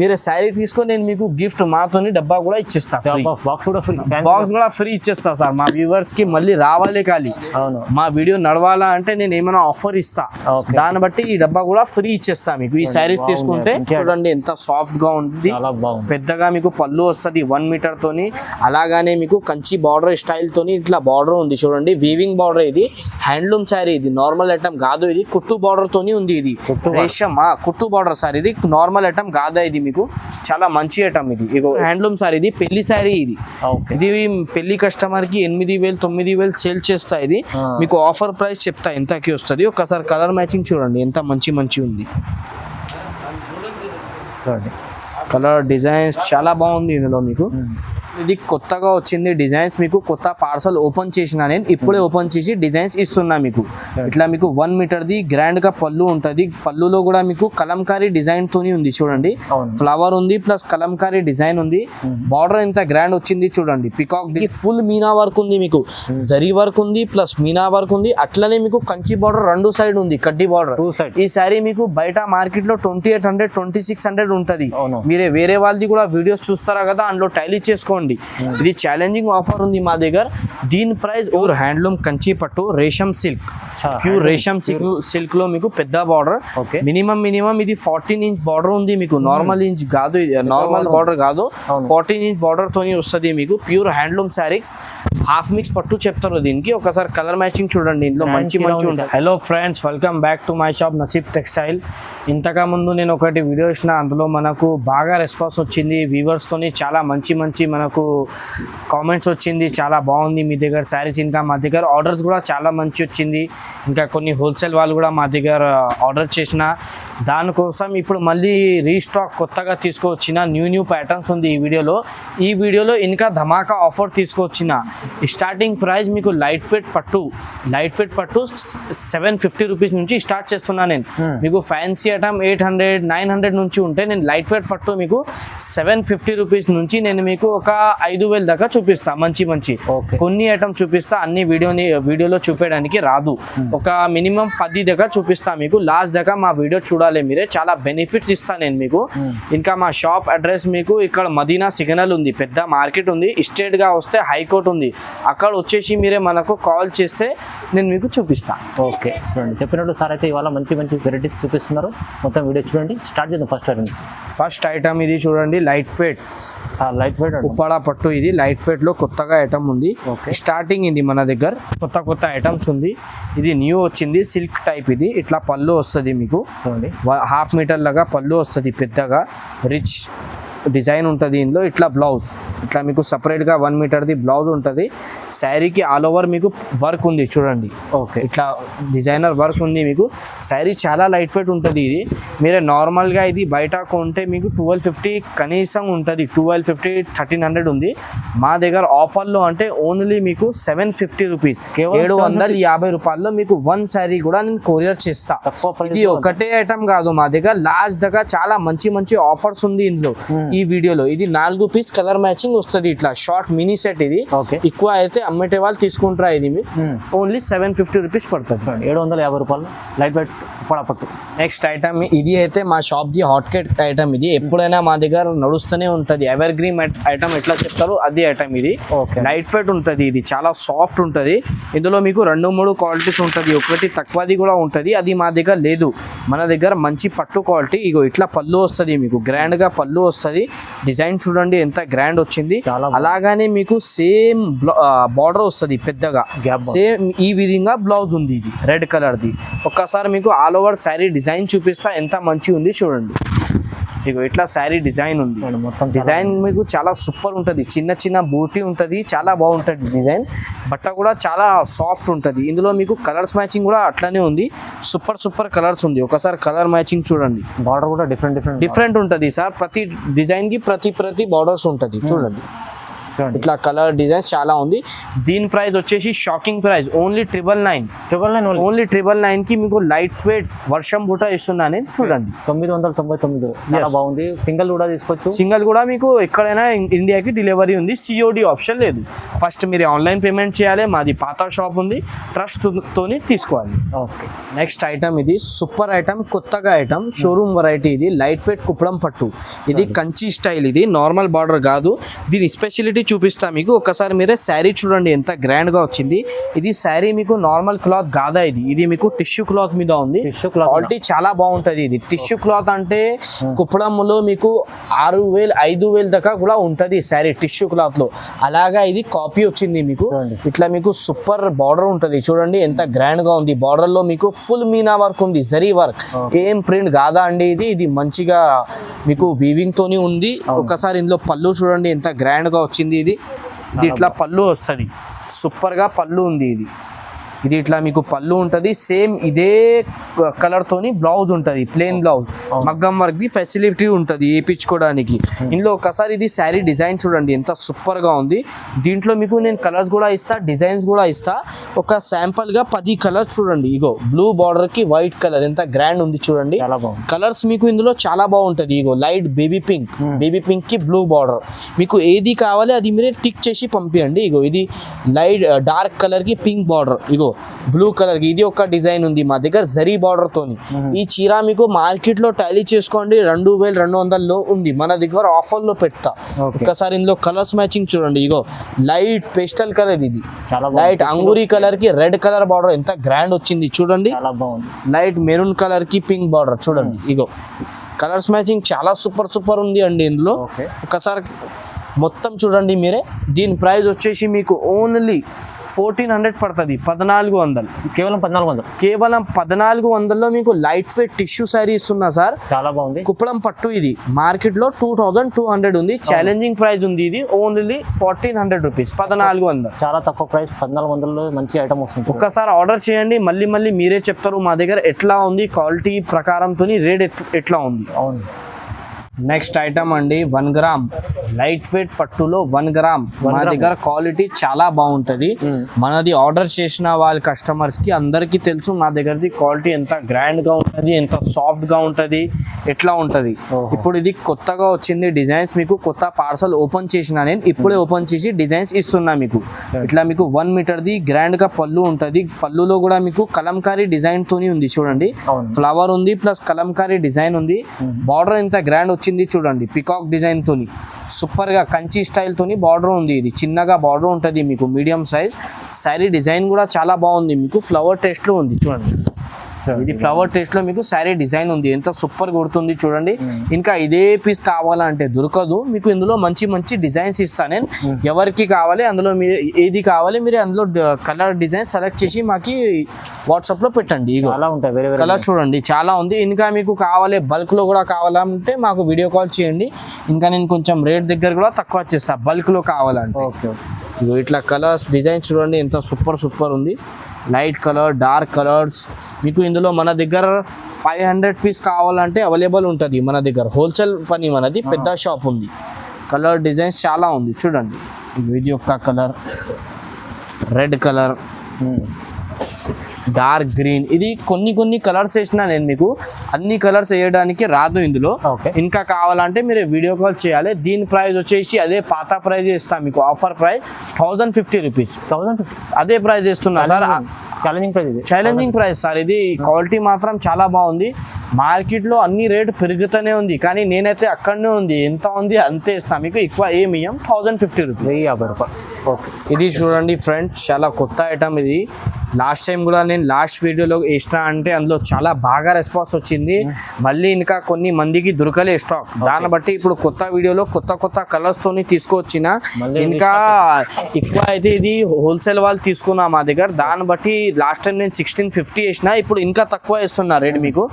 మీరు శారీ తీసుకొని నేను మీకు గిఫ్ట్ మాతోని డబ్బా కూడా ఇచ్చేస్తా, బాక్స్ కూడా ఫ్రీ ఇచ్చేస్తా సార్. మా వ్యూవర్స్ కి మళ్ళీ రావాలి కాలి, మా వీడియో నడవాలా అంటే నేను ఏమైనా ఆఫర్ ఇస్తా, దాన్ని బట్టి ఈ డబ్బా కూడా ఫ్రీ ఇచ్చేస్తా మీకు. ఈ శారీస్ తీసుకుంటే చూడండి ఎంత సాఫ్ట్ గా ఉంటుంది, పెద్దగా మీకు పళ్ళు వస్తుంది 1 మీటర్ తోని. అలాగానే మీకు కంచి బార్డర్ స్టైల్ తోని ఇట్లా బార్డర్ ఉంది చూడండి, వీవింగ్ బార్డర్. ఇది హ్యాండ్లూమ్ శారీ, ఇది నార్మల్ ఐటమ్ కాదు, ఇది కుట్టు బార్డర్ తోని ఉంది. ఇది రేషం కుట్టు బార్డర్ సార్, ఇది నార్మల్ ఐటమ్ కాదా, ఇది మీకు చాలా మంచి ఐటమ్. ఇది హ్యాండ్లూమ్ సారీ, ఇది పెళ్లి శారీ. ఇది పెళ్లి కస్టమర్ కి 8,000 9,000 సేల్ చేస్తా. ఇది మీకు ఆఫర్ ప్రైస్ చెప్తా ఎంతకి వస్తుంది. ఒకసారి కలర్ మ్యాచింగ్ చూడండి ఎంత మంచి ఉంది. కలర్ డిజైన్స్ చాలా బాగుంది ఇందులో మీకు. ఇది కొత్తగా వచ్చింది డిజైన్స్, మీకు కొత్త పార్సల్ ఓపెన్ చేసిన నేను, ఇప్పుడే ఓపెన్ చేసి డిజైన్స్ ఇస్తున్నా మీకు. ఇట్లా మీకు 1 మీటర్ది గ్రాండ్ గా పళ్ళు ఉంటది. పళ్ళులో కూడా మీకు కలంకారీ డిజైన్ తోని ఉంది చూడండి, ఫ్లవర్ ఉంది ప్లస్ కలంకారీ డిజైన్ ఉంది. బార్డర్ ఎంత గ్రాండ్ వచ్చింది చూడండి, పికాక్ ఫుల్ మీనా వర్క్ ఉంది, మీకు జరీ వర్క్ ఉంది ప్లస్ మీనా వర్క్ ఉంది. అట్లనే మీకు కంచి బార్డర్ 2 సైడ్ ఉంది, కడ్డీ బార్డర్. ఈ సారీ మీకు బయట మార్కెట్ లో 2800 2600 ఉంటది. మీరే వేరే వాళ్ళది కూడా వీడియోస్ చూస్తారా కదా, అందులో టైలీ చేసుకోండి. ఇది ఛాలెంజింగ్ ఆఫర్ ఉంది మా దగ్గర. దీని ప్రైస్ ఓవర్ హ్యాండ్లూమ్ కంచి పట్టు రేషం సిల్క్, ప్యూర్ రేషం సిల్క్ లో మీకు పెద్ద బార్డర్. మినిమం ఇది 14 ఇంచ్ బార్డర్ ఉంది మీకు, నార్మల్ ఇంచ్ కాదు, నార్మల్ బార్డర్ కాదు, 14 ఇంచ్ బార్డర్ తోని వస్తుంది మీకు. Pure handloom saris, half mix పట్టు చెప్తారు దీనికి. ఒకసారి కలర్ మ్యాచింగ్ చూడండి, ఇందులో మంచి ఉంటుంది. Hello friends, welcome back to my shop నసీబ్ textile. ఇంతకు ముందు నేను ఒకటి వీడియో ఇచ్చిన, అందులో మనకు బాగా రెస్పాన్స్ వచ్చింది. వ్యూవర్స్ తోని చాలా మంచి మనకు కామెంట్స్ వచ్చింది, చాలా బాగుంది మీ దగ్గర శారీస్. ఇంకా మా దగ్గర ఆర్డర్స్ కూడా చాలా మంచి వచ్చింది. ఇంకా కొన్ని హోల్సేల్ వాళ్ళు కూడా మా దగ్గర ఆర్డర్ చేసిన, దానికోసం ఇప్పుడు మళ్ళీ రీస్టాక్ కొత్తగా తీసుకొచ్చిన న్యూ ప్యాటర్న్స్ ఉంది ఈ వీడియోలో ఇంకా ధమాకా ఆఫర్ తీసుకొచ్చిన. స్టార్టింగ్ ప్రైస్ మీకు లైట్ వెయిట్ పట్టు 750 రూపీస్ నుంచి స్టార్ట్ చేస్తున్నా నేను. మీకు ఫ్యాన్సీ ఐటమ్ 800 900 నుంచి ఉంటే, నేను లైట్ వెయిట్ పట్టు మీకు 750 రూపీస్ నుంచి నేను మీకు ఒక 5,000 దాకా చూపిస్తా. మంచి కొన్ని ఐటమ్ చూపిస్తా, అన్ని వీడియోలో చూపించడానికి రాదు. ఒక మినిమం 10 దాకా చూపిస్తా మీకు. లాస్ట్ దాకా మా వీడియో చూడాలి మీరే, చాలా బెనిఫిట్స్ ఇస్తా నేను మీకు. ఇంకా మా షాప్ అడ్రస్ మీకు ఇక్కడ మదీనా సిగ్నల్ ఉంది, పెద్ద మార్కెట్ ఉంది. స్ట్రేట్ గా వస్తే హైకోర్ట్ ఉంది, అక్కడ వచ్చేసి మీరే మనకు కాల్ చేస్తే నేను మీకు చూపిస్తా. ఓకే చూడండి, చెప్పినట్టు సార్ అయితే ఇవాళ మంచి వెరైటీస్ చూపిస్తున్నారు. మొత్తం వీడియో చూడండి, స్టార్ట్ చేద్దాం. ఫస్ట్ ఐటమ్ ఇది చూడండి, లైట్ వెయిట్ ఉప్పాడ పట్టు. ఇది లైట్ వెయిట్ లో కొత్తగా ఐటమ్ ఉంది, స్టార్టింగ్ ఇది మన దగ్గర కొత్త ఐటమ్స్ ఉంది. ఇది న్యూ వచ్చింది, సిల్క్ టైప్. ఇది ఇట్లా పళ్ళు వస్తుంది మీకు చూడండి, 1/2 మీటర్ లాగా పళ్ళు వస్తుంది, పెద్దగా రిచ్ డిజైన్ ఉంటుంది. ఇందులో ఇట్లా బ్లౌజ్, ఇట్లా మీకు సపరేట్గా 1 మీటర్ది బ్లౌజ్ ఉంటుంది. శారీకి ఆల్ ఓవర్ మీకు వర్క్ ఉంది చూడండి, ఇట్లా డిజైనర్ వర్క్ ఉంది మీకు. శారీ చాలా లైట్ వెయిట్ ఉంటుంది. ఇది మీరే నార్మల్గా ఇది బయట కొంటే మీకు 1250 కనీసం ఉంటుంది, 1250 1300 ఉంది. మా దగ్గర ఆఫర్లో అంటే ఓన్లీ మీకు 750 రూపీస్, 750 రూపాయల్లో మీకు 1 శారీ కూడా నేను కొరియర్ చేస్తా. ఇది ఒకటే ఐటమ్ కాదు, మా దగ్గర లాస్ట్ దగ్గర చాలా మంచి ఆఫర్స్ ఉంది ఇందులో. ఈ వీడియోలో ఇది 4 పీస్ కలర్ మ్యాచింగ్ వస్తుంది, ఇట్లా షార్ట్ మినీ సెట్. ఇది ఎక్కువ అయితే అమ్మేటే వాళ్ళు తీసుకుంటారా, ఇది ఓన్లీ 750 రూపీస్ పడుతుంది, 750 రూపాయలు లైట్ వెయిట్ పట్టు. నెక్స్ట్ ఐటమ్ ఇది అయితే మా shop the hot cake item. ఇది ఎప్పుడైనా మా దగ్గర నడుస్తూనే ఉంటుంది, ఎవర్ గ్రీన్ ఐటమ్ ఎట్లా చెప్తారు అది ఐటమ్. ఇది లైట్ వెయిట్ ఉంటుంది, ఇది చాలా సాఫ్ట్ ఉంటుంది. ఇందులో మీకు 2-3 క్వాలిటీస్ ఉంటుంది, ఒకటి తక్కువది కూడా ఉంటుంది. అది మా దగ్గర లేదు, మన దగ్గర మంచి పట్టు క్వాలిటీ. ఇగో ఇట్లా పళ్ళు వస్తుంది మీకు, గ్రాండ్ గా పళ్ళు వస్తుంది. డిజైన్ చూడండి ఎంత గ్రాండ్ వచ్చింది. అలాగానే మీకు సేమ్ బార్డర్ వస్తుంది పెద్దగా, సేమ్ ఈ విధంగా బ్లౌజ్ ఉంది. ఇది రెడ్ కలర్ ది. ఒక్కసారి మీకు ఆల్ ఓవర్ శారీ డిజైన్ చూపిస్తా, ఎంత మంచి ఉంది చూడండి. ఇగో ఇట్లా శారీ డిజైన్ ఉంది, మొత్తం డిజైన్ మీకు చాలా సూపర్ ఉంటుంది. చిన్న బూటీ ఉంటుంది, చాలా బాగుంటుంది డిజైన్. బట్ట కూడా చాలా సాఫ్ట్ ఉంటుంది. ఇందులో మీకు కలర్స్ మ్యాచింగ్ కూడా అట్లానే ఉంది, సూపర్ కలర్స్ ఉంది. ఒకసారి కలర్ మ్యాచింగ్ చూడండి, బార్డర్ కూడా డిఫరెంట్ ఉంటుంది సార్. ప్రతి డిజైన్ కి ప్రతి బార్డర్స్ ఉంటుంది చూడండి. చూడండి. ఇట్లా కలర్ డిజైన్స్ చాలా ఉంది. దీని ప్రైస్ వచ్చేసి షాకింగ్ ప్రైస్ ఓన్లీ 999 ఓన్లీ 999 కి మీకు లైట్ వెయిట్ వర్షం బూట ఇస్తున్నా నేను. చూడండి 999 చాలా బాగుంది. సింగిల్ కూడా తీసుకోవచ్చు. సింగల్ కూడా మీకు ఎక్కడైనా ఇండియాకి డెలివరీ ఉంది. సిఓడి ఆప్షన్ లేదు. ఫస్ట్ మీరు ఆన్లైన్ పేమెంట్ చేయాలి. మాది పాత షాప్ ఉంది, ట్రస్ట్ తోని తీసుకోవాలి. ఓకే, నెక్స్ట్ ఐటమ్ ఇది సూపర్ ఐటమ్, కొత్తగా ఐటమ్, షోరూమ్ వెరైటీ. ఇది లైట్ వెయిట్ కుప్పడం పట్టు. ఇది కంచి స్టైల్. ఇది నార్మల్ బార్డర్ కాదు. దీని స్పెషాలిటీ చూపిస్తా మీకు. ఒకసారి మీరే శారీ చూడండి ఎంత గ్రాండ్ గా వచ్చింది. ఇది శారీ మీకు నార్మల్ క్లాత్ కాదా, ఇది మీకు టిష్యూ క్లాత్ మీద ఉంది. క్వాలిటీ చాలా బాగుంటది. ఇది టిష్యూ క్లాత్ అంటే కుప్పడంలో మీకు 6,000 5,000 దాకా కూడా ఉంటది శారీ టిష్యూ క్లాత్ లో. అలాగా ఇది కాపీ వచ్చింది మీకు. ఇట్లా మీకు సూపర్ బార్డర్ ఉంటది. చూడండి ఎంత గ్రాండ్ గా ఉంది. బార్డర్ లో మీకు ఫుల్ మీనా వర్క్ ఉంది, జరీ వర్క్. ఏం ప్రింట్ కాదా అండి ఇది మంచిగా మీకు వీవింగ్ తోని ఉంది. ఒకసారి ఇందులో పళ్ళు చూడండి ఎంత గ్రాండ్ గా వచ్చింది. ఇది ఇట్లా పళ్ళు వస్తుంది. సూపర్ గా పళ్ళు ఉంది. ఇది ఇట్లా మీకు పళ్ళు ఉంటుంది. సేమ్ ఇదే కలర్ తోని బ్లౌజ్ ఉంటుంది, ప్లెయిన్ బ్లౌజ్. మగ్గం వర్క్ ది ఫెసిలిటీ ఉంటుంది వేయించుకోవడానికి. ఇందులో ఒకసారి ఇది శారీ డిజైన్ చూడండి ఎంత సూపర్ గా ఉంది. దీంట్లో మీకు నేను కలర్స్ కూడా ఇస్తా, డిజైన్స్ కూడా ఇస్తా. ఒక శాంపుల్ గా 10 కలర్స్ చూడండి. ఇగో బ్లూ బార్డర్ కి వైట్ కలర్ ఎంత గ్రాండ్ ఉంది చూడండి. కలర్స్ మీకు ఇందులో చాలా బాగుంటది. ఇగో లైట్ బేబీ పింక్ కి బ్లూ బార్డర్. మీకు ఏది కావాలి అది మీరే టిక్ చేసి పంపించండి. ఇగో ఇది లైట్ డార్క్ కలర్ కి పింక్ బార్డర్. ఇగో బ్లూ కలర్ కి ఇది ఒక డిజైన్ ఉంది మా దగ్గర జరీ బార్డర్ తోని. ఈ చీర మీకు మార్కెట్ లో టాలీ చేసుకోండి 2,200 లో ఉంది. మన దగ్గర ఆఫర్ లో పెడతా. ఒక్కసారి ఇందులో కలర్స్ మ్యాచింగ్ చూడండి. ఇగో లైట్ పేస్టల్ కలర్, ఇది లైట్ అంగూరీ కలర్ కి రెడ్ కలర్ బార్డర్ ఎంత గ్రాండ్ వచ్చింది చూడండి. లైట్ మెరూన్ కలర్ కి పింక్ బార్డర్ చూడండి. ఇగో కలర్స్ మ్యాచింగ్ చాలా సూపర్ ఉంది అండి ఇందులో. ఒకసారి మొత్తం చూడండి మీరే. దీని ప్రైస్ వచ్చేసి మీకు ఓన్లీ 1400 పడుతుంది. 1400 కేవలం 1400. కేవలం 1400లో మీకు లైట్ వెయిట్ టిష్యూ శారీ ఇస్తున్నా సార్. చాలా బాగుంది. కుప్పడం పట్టు. ఇది మార్కెట్ లో 2200 ఉంది. ఛాలెంజింగ్ ప్రైస్ ఉంది. ఇది ఓన్లీ 1400 రూపీస్, 1400. చాలా తక్కువ ప్రైస్. 1400లో మంచి ఐటమ్ వస్తుంది. ఒక్కసారి ఆర్డర్ చేయండి, మళ్ళీ మీరే చెప్తారు మా దగ్గర ఎట్లా ఉంది, క్వాలిటీ ప్రకారంతో రేట్ ఎట్లా ఉంది. అవును. నెక్స్ట్ ఐటమ్ అండి 1 గ్రామ్ లైట్ వెయిట్ పట్టులో 1 గ్రామ్. మన దగ్గర క్వాలిటీ చాలా బాగుంటది. మనది ఆర్డర్ చేసిన వాళ్ళ కస్టమర్స్ కి అందరికి తెలుసు మా దగ్గరది క్వాలిటీ ఎంత గ్రాండ్ గా ఉంటది, ఎంత సాఫ్ట్ గా ఉంటది, ఎట్లా ఉంటది. ఇప్పుడు ఇది కొత్తగా వచ్చింది డిజైన్స్. మీకు కొత్త పార్సల్ ఓపెన్ చేసిన నేను ఇప్పుడే ఓపెన్ చేసి డిజైన్స్ ఇస్తున్నా మీకు. ఇట్లా మీకు 1 మీటర్ది గ్రాండ్ గా పళ్ళు ఉంటది. పళ్ళులో కూడా మీకు కలంకారీ డిజైన్ తోని ఉంది చూడండి. ఫ్లవర్ ఉంది ప్లస్ కలంకారీ డిజైన్ ఉంది. బార్డర్ ఎంత గ్రాండ్ వచ్చింది చూడండి. పికాక్ డిజైన్ తోని సూపర్ గా కంచి స్టైల్ తోని బార్డర్ ఉంది. ఇది చిన్నగా బార్డర్ ఉంటది మీకు, మీడియం సైజ్. శారీ డిజైన్ కూడా చాలా బాగుంది. మీకు ఫ్లవర్ టేస్ట్ లో ఉంది చూడండి. ఇది ఫ్లవర్ టేస్ట్ లో మీకు శారీ డిజైన్ ఉంది. ఎంత సూపర్ కొడుతుంది చూడండి. ఇంకా ఇదే పీస్ కావాలంటే దొరకదు మీకు. ఇందులో మంచి డిజైన్స్ ఇస్తాను నేను. ఎవరికి కావాలి అందులో మీరు ఏది కావాలి మీరు అందులో కలర్ డిజైన్ సెలెక్ట్ చేసి మాకి వాట్సాప్ లో పెట్టండి. కలర్ చూడండి చాలా ఉంది. ఇంకా మీకు కావాలి బల్క్ లో కూడా కావాలంటే మాకు వీడియో కాల్ చేయండి. ఇంకా నేను కొంచెం రేట్ దగ్గర కూడా తక్కువ చేస్తా బల్క్ లో కావాలంటే. ఇగో ఇట్లా కలర్స్ డిజైన్ చూడండి ఎంత సూపర్ ఉంది. Light colour, dark colours. మీకు ఇందులో మన దగ్గర 500 పీస్ కావాలంటే అవైలబుల్ ఉంటుంది మన దగ్గర. హోల్సేల్ పని మనది, పెద్ద షాప్ ఉంది. కలర్ డిజైన్స్ చాలా ఉంది చూడండి. ఇది ఒక colour, red colour, dark green. ఇది కొన్ని కలర్స్ వేసినా నేను మీకు. అన్ని కలర్స్ వేయడానికి రాదు ఇందులో. ఇంకా కావాలంటే మీరు వీడియో కాల్ చేయాలి. దీని ప్రైస్ వచ్చేసి అదే పాత ప్రైజ్ ఇస్తాం మీకు. Offer price 1050 rupees. అదే ప్రైస్ ఇస్తున్నా సార్. Challenging price sir. ఇది క్వాలిటీ మాత్రం చాలా బాగుంది. మార్కెట్ లో అన్ని రేటు పెరుగుతూనే ఉంది, కానీ నేనైతే అక్కడనే ఉంది. ఎంత ఉంది అంతే ఇస్తాం మీకు. ఎక్కువ ఏమి ఇయ్యం. 1050 రూపీస్. 50 రూపాయలు. ఇది చూడండి ఫ్రెండ్స్, చాలా కొత్త ఐటమ్ ఇది. లాస్ట్ టైం కూడా నేను లాస్ట్ వీడియోలో వేసిన అంటే అందులో చాలా బాగా రెస్పాన్స్ వచ్చింది. మళ్ళీ ఇంకా కొన్ని మందికి దొరకలే స్టాక్. దాన్ని బట్టి ఇప్పుడు కొత్త వీడియోలో కొత్త కలర్స్ తోని తీసుకొచ్చిన. ఇంకా ఎక్కువ అయితే ఇది హోల్సేల్ వాళ్ళు తీసుకున్నా మా దగ్గర. దాన్ని బట్టి లాస్ట్ టైం నేను 1650 వేసిన, ఇప్పుడు ఇంకా తక్కువ వేస్తున్నా రేట్ మీకు.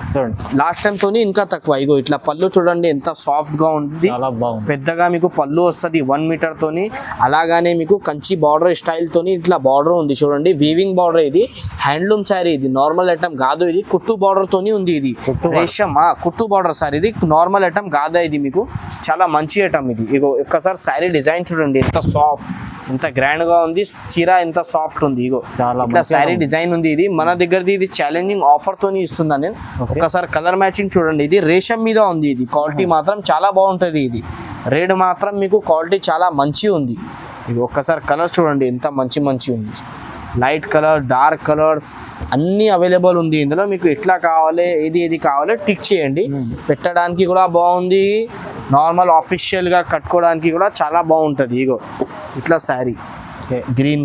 లాస్ట్ టైం తోని ఇంకా తక్కువ. ఇగో ఇట్లా పళ్ళు చూడండి ఎంత సాఫ్ట్ గా ఉంది. పెద్దగా మీకు పళ్ళు వస్తుంది 1 మీటర్ తోని. అలాగానే మీకు కంచి బార్డర్ స్టైల్ తోని ఇట్లా బార్డర్ ఉంది చూడండి, వీవింగ్ బార్డర్. ఇది హ్యాండ్లూమ్ శారీ, ఇది నార్మల్ ఐటమ్ కాదు, ఇది కుట్టు బార్డర్ తోని ఉంది. ఇది రేషం కుట్టు బార్డర్ సార్, ఇది నార్మల్ ఐటమ్ కాదా, ఇది మీకు చాలా మంచి ఐటమ్. ఇది ఇగో ఒక్కసారి శారీ డిజైన్ చూడండి, ఎంత సాఫ్ట్, ఎంత గ్రాండ్ గా ఉంది. చీర ఎంత సాఫ్ట్ ఉంది, ఇగో చాలా ఇట్లా శారీ డిజైన్ ఉంది. ఇది మన దగ్గరది, ఇది ఛాలెంజింగ్ ఆఫర్ తోని ఇస్తున్నాను నేను. ఒక్కసారి కలర్ మ్యాచింగ్ చూడండి, ఇది రేషం మీద ఉంది. ఇది క్వాలిటీ మాత్రం చాలా బాగుంటది. ఇది రేట్ మాత్రం మీకు క్వాలిటీ చాలా మంచి ఉంది. ఇది ఒక్కసారి కలర్ చూడండి, ఎంత మంచి ఉంది. లైట్ కలర్, డార్క్ కలర్స్ అన్నీ అవైలబుల్ ఉంది ఇందులో. మీకు ఎట్లా కావాలి, ఏది కావాలి టిక్ చేయండి. పెట్టడానికి కూడా బాగుంది, నార్మల్ ఆఫీషియల్గా కట్టుకోవడానికి కూడా చాలా బాగుంటుంది. ఇగో ఇట్లా శారీ గ్రీన్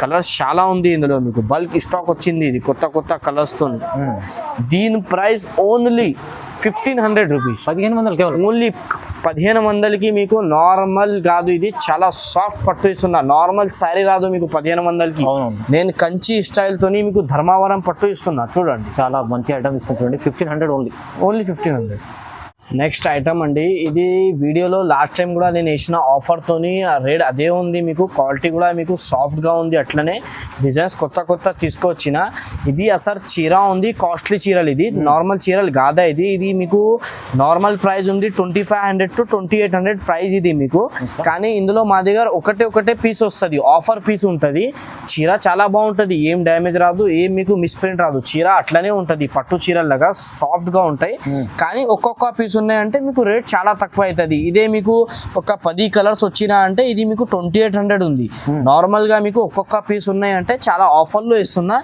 కలర్స్ చాలా ఉంది ఇందులో. మీకు బల్క్ స్టాక్ వచ్చింది, ఇది కొత్త కలర్స్తో. దీని ప్రైస్ ఓన్లీ 1500 రూపీస్, 1500 కేవలం. ఓన్లీ 1500కి మీకు నార్మల్ కాదు, ఇది చాలా సాఫ్ట్ పట్టు ఇస్తున్నా. నార్మల్ శారీ రాదు మీకు 1500కి. నేను కంచి స్టైల్ తోని మీకు ధర్మవరం పట్టు ఇస్తున్నా చూడండి. చాలా మంచి ఐటమ్ ఇస్తుంది చూడండి, 1500 ఓన్లీ 1500. నెక్స్ట్ ఐటమ్ అండి, ఇది వీడియోలో లాస్ట్ టైం కూడా నేను వేసిన ఆఫర్తోని రేట్ అదే ఉంది. మీకు క్వాలిటీ కూడా మీకు సాఫ్ట్గా ఉంది, అట్లనే డిజైన్స్ కొత్త తీసుకొచ్చిన. ఇది అసలు చీర ఉంది, కాస్ట్లీ చీరలు. ఇది నార్మల్ చీరలు కాదా. ఇది మీకు నార్మల్ ప్రైస్ ఉంది 2500 to 2800 ప్రైస్ ఇది మీకు. కానీ ఇందులో మా దగ్గర ఒకటే పీస్ వస్తుంది, ఆఫర్ పీస్ ఉంటుంది. చీర చాలా బాగుంటుంది, ఏం డ్యామేజ్ రాదు, ఏం మీకు మిస్ప్రింట్ రాదు. చీర అట్లనే ఉంటుంది, పట్టు చీరలాగా సాఫ్ట్గా ఉంటాయి. కానీ ఒక్కొక్క పీస్ ఉన్నాయంటే మీకు రేట్ చాలా తక్కువ అవుతుంది. ఇదే మీకు ఒక 10 కలర్స్ వచ్చినా అంటే ఇది మీకు 2800 ఉంది. నార్మల్ గా మీకు ఒక్కొక్క పీస్ ఉన్నాయంటే చాలా ఆఫర్లో ఇస్తున్నా.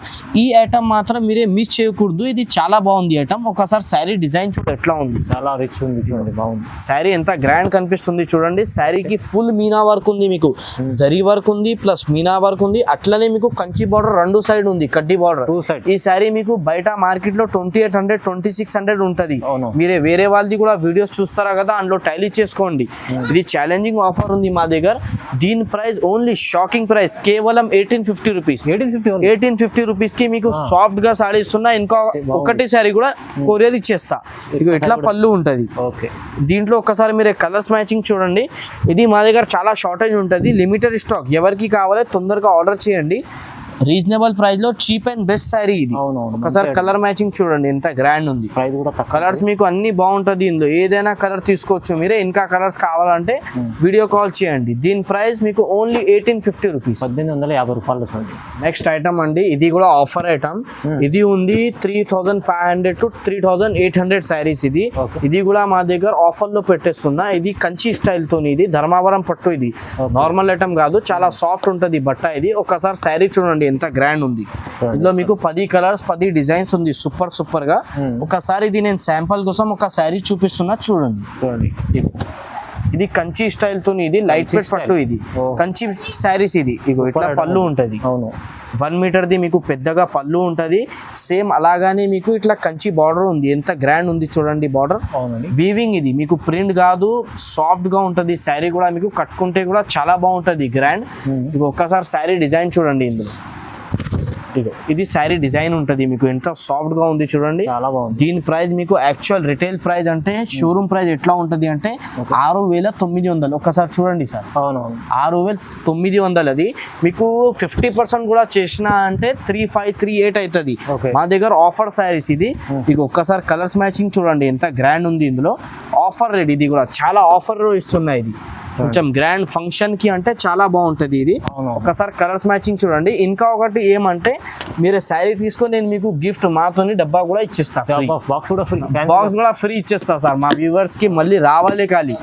ఈ ఐటమ్ మాత్రం మీరే మిస్ చేయకూడదు, ఇది చాలా బాగుంది ఐటమ్. ఒకసారి శారీ డిజైన్ చూడ ఎట్లా ఉంది, చాలా రిచ్ ఉంది చూడండి, బాగుంది. శారీ ఎంత గ్రాండ్ కనిపిస్తుంది చూడండి. శారీకి ఫుల్ మీనా వర్క్ ఉంది, మీకు జరీ వర్క్ ఉంది ప్లస్ మీనా వర్క్ ఉంది. అట్లనే మీకు కంచి బార్డర్ 2 సైడ్ ఉంది, కడ్డీ బార్డర్. ఈ శారీ మీకు బయట మార్కెట్ లో 2800 2600 ఉంటది. మీరే వేరే వాళ్ళది కూడా వీడియోస్ చూస్తారా కదా, అందులో టైలీ చేసుకోండి. ఇది ఛాలెంజింగ్ ఆఫర్ ఉంది మా దగ్గర. దీని ప్రైస్ ఓన్లీ షాకింగ్ ప్రైస్, కేవలం 1850 రూపీస్. 1850 రూపీస్ కి మీకు సాఫ్ట్ గా సారీ ఇస్తున్నా. ఇంకా ఒకటి సారీ కూడా కొరియర్ ఇచ్చేస్తా. ఇక ఇట్లా పళ్ళు ఉంటది. దీంట్లో ఒక్కసారి మీరు కలర్స్ మ్యాచింగ్ చూడండి. ఇది మా దగ్గర చాలా షార్టేజ్ ఉంటుంది, లిమిటెడ్ స్టాక్. ఎవరికి కావాలి తొందరగా ఆర్డర్ చేయండి. రీజనబుల్ ప్రైస్ లో చీప్ అండ్ బెస్ట్ శారీ ఇది. ఒకసారి కలర్ మ్యాచింగ్ చూడండి, ఎంత గ్రాండ్ ఉంది. ప్రైస్ కూడా కలర్స్ మీకు అన్ని బాగుంటది ఇందులో, ఏదైనా కలర్ తీసుకోవచ్చు మీరే. ఇంకా కలర్స్ కావాలంటే వీడియో కాల్ చేయండి. దీని ప్రైస్ మీకు ఓన్లీ 1850 రూపీస్, 1850 రూపాయలు చూడండి. నెక్స్ట్ ఐటమ్ అండి, ఇది కూడా ఆఫర్ ఐటమ్. ఇది ఉంది 3500 to 3800 శారీస్. ఇది కూడా మా దగ్గర ఆఫర్ లో పెట్టేస్తున్నా. ఇది కంచి స్టైల్ తోని, ఇది ధర్మవరం పట్టు. ఇది నార్మల్ ఐటమ్ కాదు, చాలా సాఫ్ట్ ఉంటది బట్ట. ఇది ఒకసారి శారీ చూడండి, ఎంత గ్రాండ్ ఉంది. ఇందులో మీకు 10 కలర్స్ 10 డిజైన్స్ ఉంది, సూపర్ గా. ఒకసారి ఇది నేను శాంపుల్ కోసం ఒక శారీ చూపిస్తున్నా చూడండి. ఇది కంచి స్టైల్ తో, ఇది లైట్ వెయిట్ పట్టు. ఇది కంచి శారీస్. ఇది ఇట్లా పళ్ళు ఉంటది, 1 మీటర్ది మీకు పెద్దగా పళ్ళు ఉంటది. సేమ్ అలాగానే మీకు ఇట్లా కంచి బార్డర్ ఉంది, ఎంత గ్రాండ్ ఉంది చూడండి బార్డర్. వీవింగ్ ఇది మీకు ప్రింట్ కాదు, సాఫ్ట్ గా ఉంటది. శారీ కూడా మీకు కట్టుకుంటే కూడా చాలా బాగుంటది, గ్రాండ్. ఇక ఒక్కసారి శారీ డిజైన్ చూడండి ఇందులో. ఇది శారీ డిజైన్ ఉంటది, మీకు ఎంత సాఫ్ట్ గా ఉంది చూడండి, చాలా బాగుంది. దీని ప్రైస్ మీకు యాక్చువల్ రిటైల్ ప్రైస్ అంటే షోరూమ్ ప్రైస్ ఎట్లా ఉంటది అంటే 6900. ఒక్కసారి చూడండి సార్, 6900. అది మీకు 50% కూడా చేసిన అంటే 3538 అవుతుంది. మా దగ్గర ఆఫర్ శారీస్. ఇది మీకు ఒక్కసారి కలర్స్ మ్యాచింగ్ చూడండి, ఎంత గ్రాండ్ ఉంది ఇందులో. ఆఫర్ రేట్, ఇది కూడా చాలా ఆఫర్ ఇస్తున్నాయి. ఇది కొంచెం గ్రాండ్ ఫంక్షన్ కి అంటే చాలా బాగుంటది. ఇది ఒకసారి కలర్స్ మ్యాచింగ్ చూడండి. ఇంకా ఒకటి ఏమంటే, మీరు శారీ తీసుకొని నేను మీకు గిఫ్ట్ మాతోని డబ్బా కూడా ఇచ్చేస్తా, బాక్స్ కూడా ఫ్రీ ఇచ్చేస్తా సార్. మా వ్యూవర్స్ కి మళ్ళీ రావాలి, ఖాళీ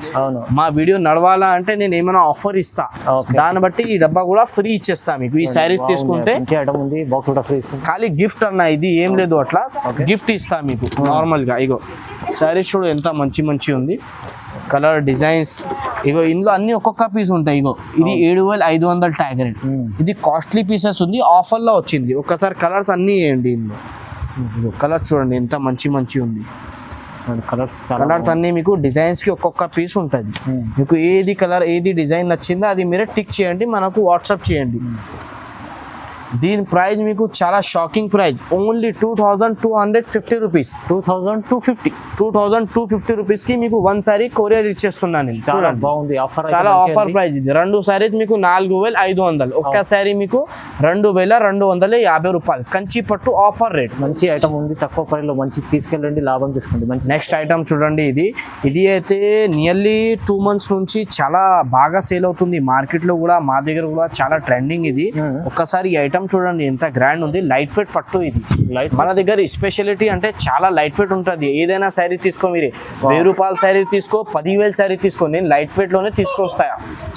మా వీడియో నడవాలా అంటే నేను ఏమైనా ఆఫర్ ఇస్తా, దాన్ని బట్టి ఈ డబ్బా కూడా ఫ్రీ ఇచ్చేస్తా మీకు. ఈ శారీస్ తీసుకుంటే ఖాళీ గిఫ్ట్ అన్న, ఇది ఏం లేదు, అట్లా గిఫ్ట్ ఇస్తా మీకు నార్మల్ గా. ఇగో శారీస్ చూడు ఎంత మంచి ఉంది, కలర్ డిజైన్స్. ఇగో ఇందులో అన్ని ఒక్కొక్క పీస్ ఉంటాయి. ఇగో ఇది 7500 ట్యాగ్ రేట్. ఇది కాస్ట్లీ పీసెస్ ఉంది, ఆఫర్ లో వచ్చింది. ఒక్కసారి కలర్స్ అన్ని వేయండి ఇందులో. కలర్స్ చూడండి ఎంత మంచి ఉంది. కలర్స్ అన్ని మీకు డిజైన్స్ కి ఒక్కొక్క పీస్ ఉంటుంది. మీకు ఏది కలర్ ఏది డిజైన్ నచ్చిందో అది మీరే టిక్ చేయండి, మనకు వాట్సాప్ చేయండి. దీని ప్రైస్ మీకు చాలా shocking price, only 2250 rupees. 2250 rupees కి మీకు 1 సారీ కొరియర్ ఇచ్చేస్తున్నాను నేను. చాలా చూడండి బాగుంది ఆఫర్, చాలా ఆఫర్ ప్రైస్ ఇది. 2 సారీస్ మీకు 4500, ఒక్క సారీ మీకు 2250 రూపాయలు. కంచి పట్టు ఆఫర్ రేట్. మంచి ఐటమ్ ఉంది, తక్కువ ప్రైస్ లో మంచి తీసుకెళ్ళండి, లాభం తీసుకోండి. మంచి నెక్స్ట్ ఐటమ్ చూడండి, ఇది అయితే నియర్లీ 2 months నుంచి చాలా బాగా సేల్ అవుతుంది మార్కెట్ లో కూడా, మా దగ్గర కూడా చాలా ట్రెండింగ్ ఇది. ఒక్కసారి ఈ ఐటమ్ చూడండి ఎంత గ్రాండ్ ఉంది. లైట్ వెయిట్ పట్టు ఇది. మన దగ్గర స్పెషాలిటీ అంటే చాలా లైట్ వెయిట్ ఉంటుంది. ఏదైనా శారీ తీసుకో, మీరు 1000 రూపాయల శారీ తీసుకో, 10,000 శారీ తీసుకో, నేను లైట్ వెయిట్ లోనే తీసుకొస్తా.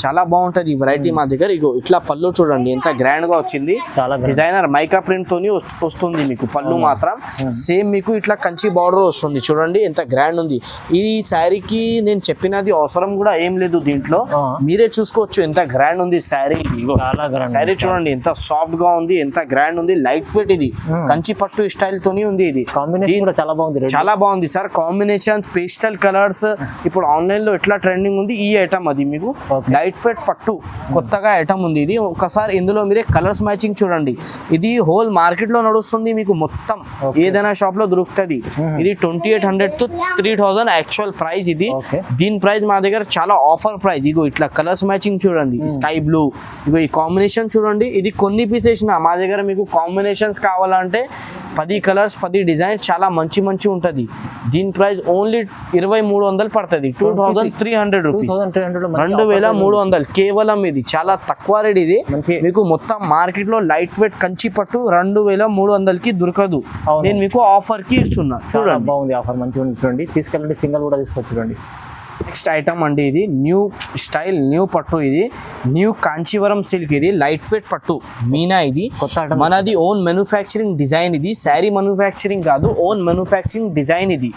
చాలా బాగుంటది ఈ వెరైటీ మా దగ్గర. ఇగో ఇట్లా పళ్ళు చూడండి ఎంత గ్రాండ్ గా వచ్చింది. డిజైనర్ మైకా ప్రింట్ తోని వస్తుంది మీకు పళ్ళు మాత్రం. సేమ్ మీకు ఇట్లా కంచి బార్డర్ వస్తుంది చూడండి ఎంత గ్రాండ్ ఉంది. ఈ శారీకి నేను చెప్పినది అవసరం కూడా ఏం లేదు, దీంట్లో మీరే చూసుకోవచ్చు ఎంత గ్రాండ్ ఉంది శారీ. శారీ చూడండి ఎంత సాఫ్ట్ గా ఉంది, ఎంత గ్రాండ్ ఉంది. లైట్ వెయిట్ ఇది, కంచి పట్టు స్టైల్ తోని ఉంది. ఇది కాంబినేషన్ కూడా చాలా బాగుంది, చాలా బాగుంది సార్. కాంబినేషన్ పేస్టల్ కలర్స్ ఇప్పుడు ఆన్లైన్ లో ఎట్లా ట్రెండింగ్ ఉంది ఈ ఐటమ్. అది మీకు లైట్ వెయిట్ పట్టు కొత్తగా ఐటమ్ ఉంది ఇది. ఒకసారి ఇందులో మీరే కలర్స్ మ్యాచింగ్ చూడండి. ఇది హోల్ మార్కెట్ లో నడుస్తుంది మీకు, మొత్తం ఏదైనా షాప్ లో దొరుకుతుంది. ఇది 2800 to 3000 యాక్చువల్ ప్రైస్ ఇది. దీని ప్రైస్ మా దగ్గర చాలా ఆఫర్ ప్రైస్. ఇగో ఇట్లా కలర్స్ మ్యాచింగ్ చూడండి, స్కై బ్లూ. ఇగో ఈ కాంబినేషన్ చూడండి, ఇది కొన్ని పీసెస్ మా దగ్గర. మీకు కాంబినేషన్స్ కావాలంటే 10 కలర్స్ 10 డిజైన్స్ చాలా మంచి ఉంటుంది. దీని ప్రైస్ ఓన్లీ 2300 పడుతుంది, 2300 రూపీస్, 2300 కేవలం. ఇది చాలా తక్కువ రేట్ ఇది మీకు. మొత్తం మార్కెట్ లో లైట్ వెయిట్ కంచి పట్టు 2300 కి దొరకదు. నేను మీకు ఆఫర్ కి ఇస్తున్నా. చూడండి బాగుంది ఆఫర్, మంచిగా ఉంది చూడంండి. తీసుకెళ్ళండి, సింగల్ కూడా తీసుకోవచ్చు చూడండి. నెక్స్ట్ ఐటమ్ అండి, ఇది న్యూ స్టైల్ న్యూ పట్టు. ఇది న్యూ కాంచీవరం సిల్క్. ఇది లైట్ వెయిట్ పట్టు మీనా. ఇది మనది ఓన్ మ్యానుఫ్యాక్చరింగ్ డిజైన్. ఇది శారీ మ్యానుఫ్యాక్చరింగ్ కాదు, ఓన్ మ్యానుఫ్యాక్చరింగ్ డిజైన్. ఇది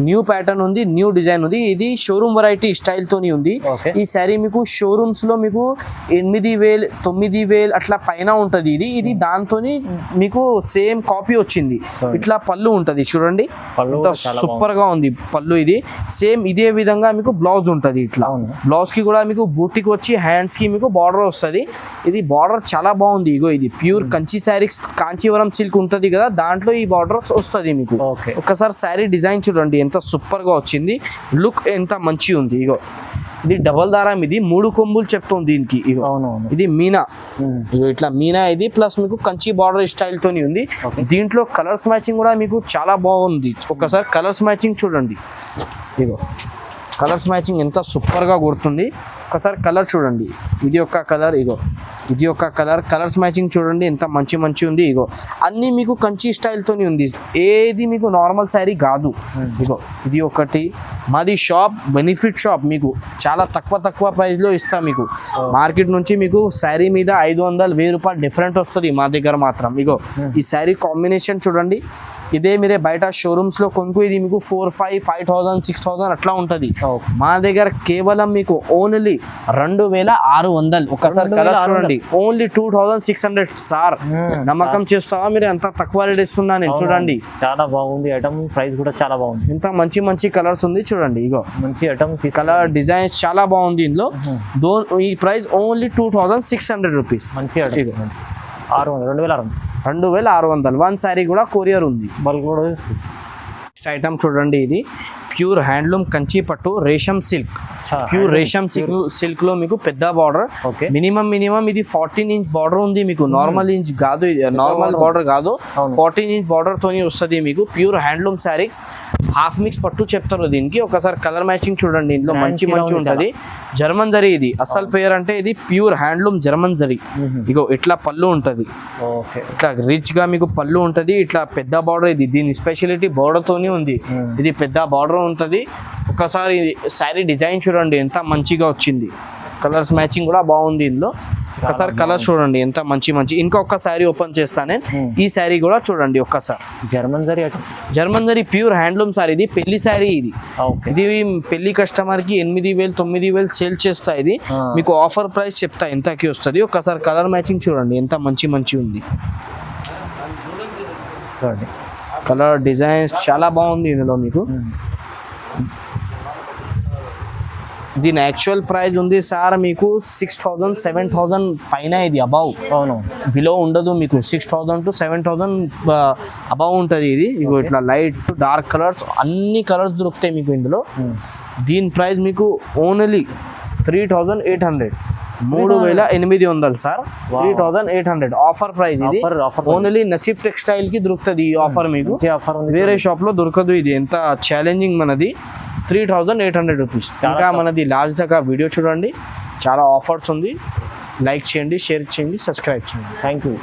న్యూ ప్యాటర్న్ ఉంది, న్యూ డిజైన్ ఉంది. ఇది షోరూమ్ వెరైటీ స్టైల్ తోని ఉంది. ఈ శారీ మీకు షోరూమ్స్ లో మీకు 8000 9000 అట్లా పైన ఉంటది. ఇది దాంతో మీకు సేమ్ కాపీ వచ్చింది. ఇట్లా పళ్ళు ఉంటది చూడండి, సూపర్ గా ఉంది పళ్ళు. ఇది సేమ్ ఇదే విధంగా మీకు బ్లౌజ్ ఉంటది. ఇట్లా బ్లౌజ్ కి కూడా మీకు బూటీకి వచ్చి హ్యాండ్స్ కి మీకు బార్డర్ వస్తుంది. ఇది బార్డర్ చాలా బాగుంది. ఇగో ఇది ప్యూర్ కంచి శారీస్, కాంచీవరం సిల్క్ ఉంటది కదా, దాంట్లో ఈ బార్డర్ వస్తుంది మీకు. ఒకసారి శారీ డిజైన్ చూడండి ఎంత సూపర్ గా వచ్చింది, లుక్ ఎంత మంచి ఉంది. ఇగో ఇది డబల్ దారం, ఇది 3 కొమ్ములు చెప్తాం దీనికి. ఇగో ఇది మీనా. ఇగో ఇట్లా మీనా ఇది ప్లస్ మీకు కంచి బార్డర్ స్టైల్ తోని ఉంది. దీంట్లో కలర్స్ మ్యాచింగ్ కూడా మీకు చాలా బాగుంది. ఒకసారి కలర్స్ మ్యాచింగ్ చూడండి. ఇగో కలర్స్ మ్యాచింగ్ ఎంత సూపర్గా గుర్తుంది. ఒకసారి కలర్ చూడండి, ఇది ఒక కలర్, ఇగో ఇది ఒక కలర్. కలర్స్ మ్యాచింగ్ చూడండి ఎంత మంచి ఉంది. ఇగో అన్నీ మీకు కంచి స్టైల్తోని ఉంది, ఏది మీకు నార్మల్ శారీ కాదు. ఇగో ఇది ఒకటి. మాది షాప్ బెనిఫిట్ షాప్, మీకు చాలా తక్కువ ప్రైస్లో ఇస్తాం మీకు. మార్కెట్ నుంచి మీకు శారీ మీద 500-1000 రూపాయలు డిఫరెంట్ వస్తుంది, మా దగ్గర మాత్రం. ఇగో ఈ శారీ కాంబినేషన్ చూడండి. ఇదే మీరే బయట షోరూమ్స్ లో కొనుక్కో, ఇది మీకు 4,500, 5,000, 6,000 అట్లా ఉంటది. మా దగ్గర కేవలం మీకు ఓన్లీ 2600. ఒకసారి కలర్ చూడండి, ఓన్లీ 2600. సార్ నమ్మకం చేస్తావా మీరు? ఎంత తక్కువ రేట్ ఇస్తున్నా నేను. చూడండి చాలా బాగుంది ఐటమ్, ప్రైస్ కూడా చాలా బాగుంది. ఎంత మంచి కలర్స్ ఉంది చూడండి. ఇగో మంచి ఐటమ్, కలర్ డిజైన్స్ చాలా బాగుంది ఇందులో. ఈ ప్రైస్ ఓన్లీ 2600 రూపీస్. మంచి ఐటమ్, 2600. 1 శారీ కూడా కొరియర్ ఉంది. బల్క్ కూడా. ఐటమ్ చూడండి, ఇది ప్యూర్ హ్యాండ్లూమ్ కంచి పట్టు రేషం సిల్క్. ప్యూర్ రేషం సిల్క్ లో మీకు పెద్ద బార్డర్, మినిమం ఇది 14 ఇంచ్ బార్డర్ ఉంది మీకు. నార్మల్ ఇంచ్ కాదు, నార్మల్ బార్డర్ కాదు, 14 ఇంచ్ బార్డర్ తోని వస్తుంది మీకు. Pure handloom saris, half mix పట్టు చెప్తారు దీనికి. ఒకసారి కలర్ మ్యాచింగ్ చూడండి, ఇందులో మంచి ఉంటది. జర్మన్ జరీ, ఇది అసలు పేరు అంటే ఇది ప్యూర్ హ్యాండ్లూమ్ జర్మన్ జరీ. ఇగో ఇట్లా పళ్ళు ఉంటది, ఇట్లా రిచ్ గా మీకు పళ్ళు ఉంటది. ఇట్లా పెద్ద బార్డర్, ఇది దీని స్పెషాలిటీ బార్డర్ తోని ఉంది. ఇది పెద్ద బార్డర్ ఉంటది. ఒకసారి శారీ డిజైన్ చూడండి ఎంత మంచిగా వచ్చింది. కలర్స్ మ్యాచింగ్ కూడా బాగుంది ఇందులో. ఒకసారి కలర్ చూడండి ఎంత మంచి. ఇంకొక శారీ ఓపెన్ చేస్తానే, ఈ శారీ కూడా చూడండి ఒక్కసారి. German zari pure handloom sari. ఇది పెళ్లి శారీ. ఇది పెళ్లి కస్టమర్ కి 8000, 9000 సేల్ చేస్తా. ఇది మీకు ఆఫర్ ప్రైస్ చెప్తా ఎంతకి వస్తుంది. ఒకసారి కలర్ మ్యాచింగ్ చూడండి ఎంత మంచి ఉంది. కలర్ డిజైన్స్ చాలా బాగుంది ఇందులో మీకు. దీని యాక్చువల్ ప్రైస్ ఉంది సార్ మీకు 6,000 7,000 పైన, ఇది అబౌవ్, అవును బిలో ఉండదు మీకు. 6,000 to 7,000 అబౌవ్ ఉంటుంది ఇది. ఇగో ఇట్లా లైట్ డార్క్ కలర్స్ అన్ని కలర్స్ దొరుకుతాయి మీకు ఇందులో. దీని ప్రైస్ మీకు ఓన్లీ 3,800, 3,800 సార్. 3,800 ఆఫర్ ప్రైస్ ఇది. ఆఫర్ ఓన్లీ నసీబ్ టెక్స్టైల్ కి దొరుకుతుంది ఈ ఆఫర్ మీకు. ఆఫర్ ఉంది. వేరే షాప్ లో దొరకదు. ఇది ఎంత ఛాలెంజింగ్ మనది. 3,800 రూపీస్. ఇంకా మనది లాస్ట్ దాకా వీడియో చూడండి, చాలా ఆఫర్స్ ఉంది. లైక్ చేయండి, షేర్ చేయండి, సబ్స్క్రైబ్ చేయండి. Thank you.